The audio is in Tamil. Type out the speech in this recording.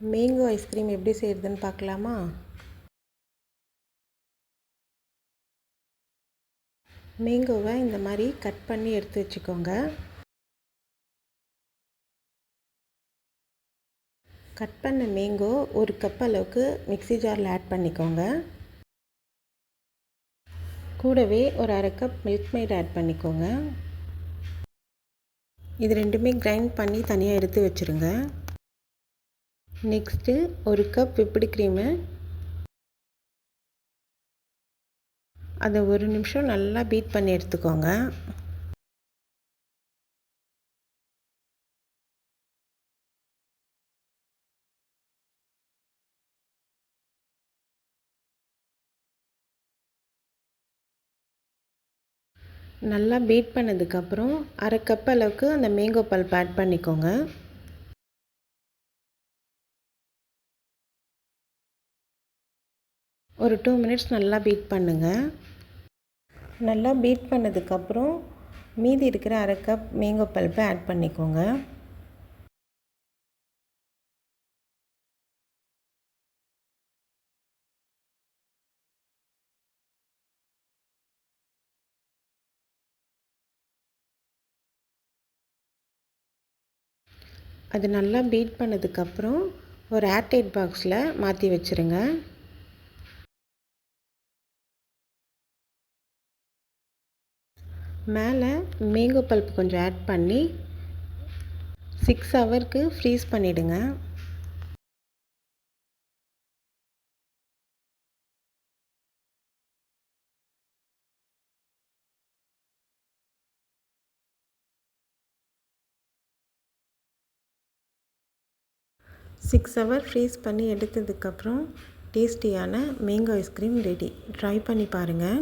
மேங்கோ ஐஸ்கிரீம் எப்படி செய்கிறதுன்னு பார்க்கலாமா? மேங்கோவை இந்த மாதிரி கட் பண்ணி எடுத்து வச்சுக்கோங்க. கட் பண்ண மேங்கோ ஒரு கப் அளவுக்கு மிக்ஸி ஜாரில் ஆட் பண்ணிக்கோங்க. கூடவே ஒரு அரை கப் மில்க் மேட் ஆட் பண்ணிக்கோங்க. இது ரெண்டுமே கிரைண்ட் பண்ணி தனியாக எடுத்து வச்சுருங்க. நெக்ஸ்ட்டு ஒரு கப் விப்டு க்ரீமு, அதை ஒரு நிமிஷம் நல்லா பீட் பண்ணி எடுத்துக்கோங்க. நல்லா பீட் பண்ணதுக்கப்புறம் அரை கப் அளவுக்கு அந்த மேங்கோ பல்ப் ஆட் பண்ணிக்கோங்க. ஒரு 2 மினிட்ஸ் நல்லா பீட் பண்ணுங்கள். நல்லா பீட் பண்ணதுக்கப்புறம் மீதி இருக்கிற அரை கப் மேங்கோ பல்ப்பை ஆட் பண்ணிக்கோங்க. அது நல்லா பீட் பண்ணதுக்கப்புறம் ஒரு ஏர்டைட் பாக்ஸில் மாற்றி வச்சுருங்க. மேலே மேங்கோ பல்ப் கொஞ்சம் ஆட் பண்ணி 6 ஹவருக்கு ஃப்ரீஸ் பண்ணிவிடுங்க. சிக்ஸ் ஹவர் ஃப்ரீஸ் பண்ணி எடுத்ததுக்கப்புறம் டேஸ்டியான மேங்கோ ஐஸ்கிரீம் ரெடி. ட்ரை பண்ணி பாருங்கள்.